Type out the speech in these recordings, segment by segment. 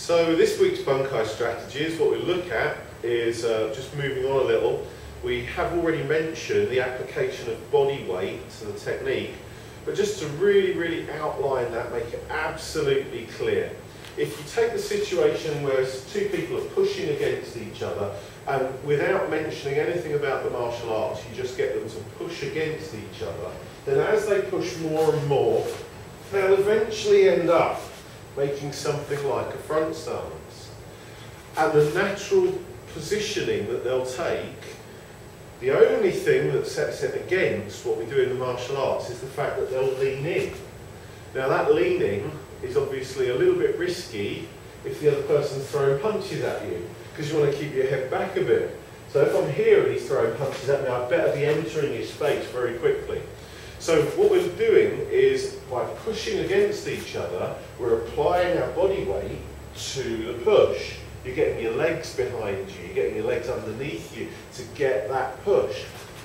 So this week's Bunkai Strategies, what we look at is, just moving on a little, we have already mentioned the application of body weight to the technique, but just to really outline that, make it absolutely clear. If you take the situation where two people are pushing against each other, and without mentioning anything about the martial arts, you just get them to push against each other, then as they push more and more, they'll eventually end up making something like a front stance. And the natural positioning that they'll take, the only thing that sets it against what we do in the martial arts is the fact that they'll lean in. Now that leaning is obviously a little bit risky if the other person's throwing punches at you, because you want to keep your head back a bit. So if I'm here and he's throwing punches at me, I better be entering his space very quickly. So what we're doing is, by pushing against each other, we're applying our body weight to the push. You're getting your legs behind you, you're getting your legs underneath you to get that push.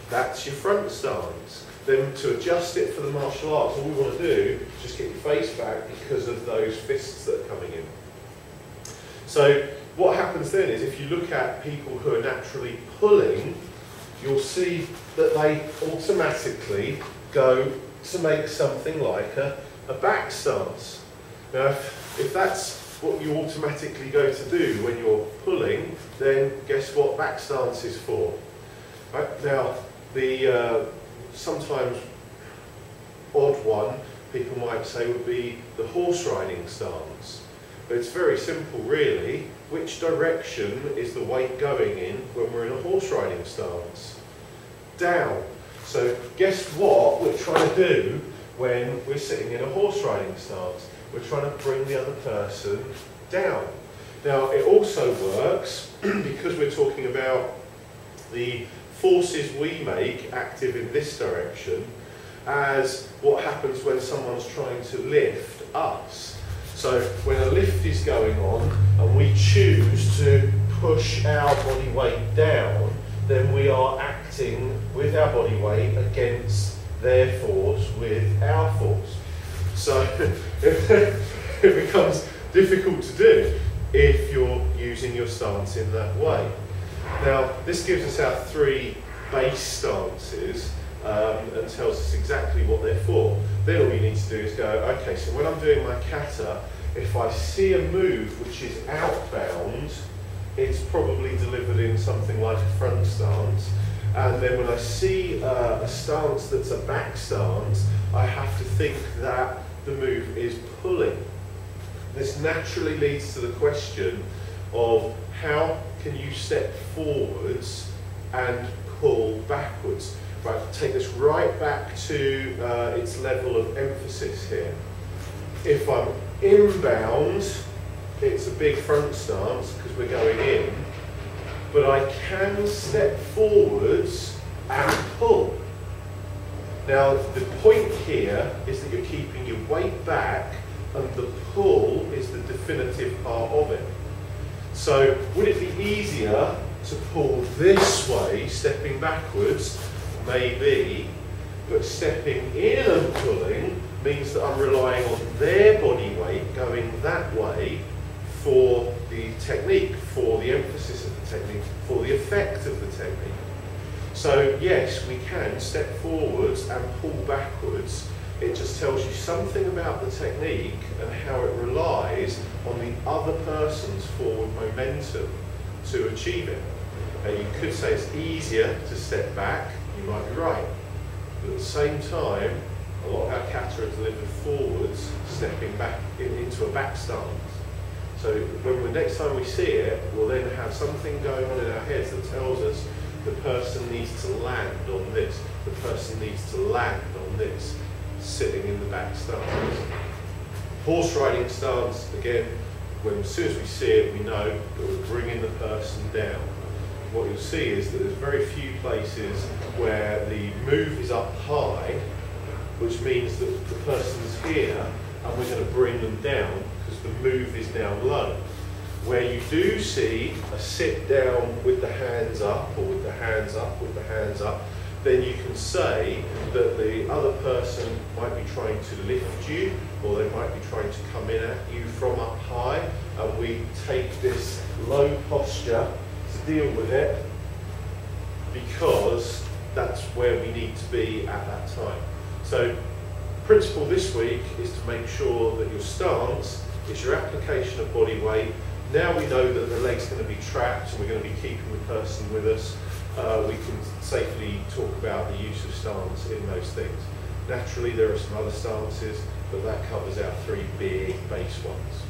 That's your front stance. Then to adjust it for the martial arts, all we want to do is just get your face back because of those fists that are coming in. So what happens then is, if you look at people who are naturally pulling, you'll see that they automatically go to make something like a back stance. Now if that's what you automatically go to do when you're pulling, then guess what back stance is for? Right? Now the sometimes odd one people might say would be the horse riding stance. But it's very simple really. Which direction is the weight going in when we're in a horse riding stance? Down. So guess what we're trying to do when we're sitting in a horse riding stance? We're trying to bring the other person down. Now it also works because we're talking about the forces we make active in this direction as what happens when someone's trying to lift us. So when a lift is going on and we choose to push our body weight down, then we are acting with our body weight against their force with our force. So it becomes difficult to do if you're using your stance in that way. Now this gives us our three base stances and tells us exactly what they're for. Then all you need to do is go, okay, so when I'm doing my kata, if I see a move which is outbound, it's probably delivered in something like a front stance. And then when I see a stance that's a back stance, I have to think that the move is pulling. This naturally leads to the question of how can you step forwards and pull backwards. Right, take this right back to its level of emphasis here. If I'm inbound, it's a big front stance because we're going in, but I can step forwards and pull. Now the point here is that you're keeping your weight back and the pull is the definitive part of it. So would it be easier to pull this way, stepping backwards? Maybe, but stepping in and pulling means that I'm relying on their body weight going that way for the technique, for the emphasis of the technique, for the effect of the technique. So yes, we can step forwards and pull backwards. It just tells you something about the technique and how it relies on the other person's forward momentum to achieve it. And you could say it's easier to step back. You might be right, but at the same time, a lot of our kata are delivered forwards, stepping back into a back stance. So when the next time we see it, we'll then have something going on in our heads that tells us the person needs to land on this, the person needs to land on this, sitting in the back stance. Horse riding stance, again, as soon as we see it, we know that we're bringing the person down. What you'll see is that there's very few places where the move is up high, which means that the person's here and we're going to bring them down because the move is down low. Where you do see a sit down with the hands up, or with the hands up, with the hands up, then you can say that the other person might be trying to lift you, or they might be trying to come in at you from up high, and we take this low posture to deal with it, because that's where we need to be at that time. So principle this week is to make sure that your stance is your application of body weight. Now we know that the leg's going to be trapped and we're going to be keeping the person with us. We can safely talk about the use of stance in those things. Naturally there are some other stances, but that covers our three big base ones.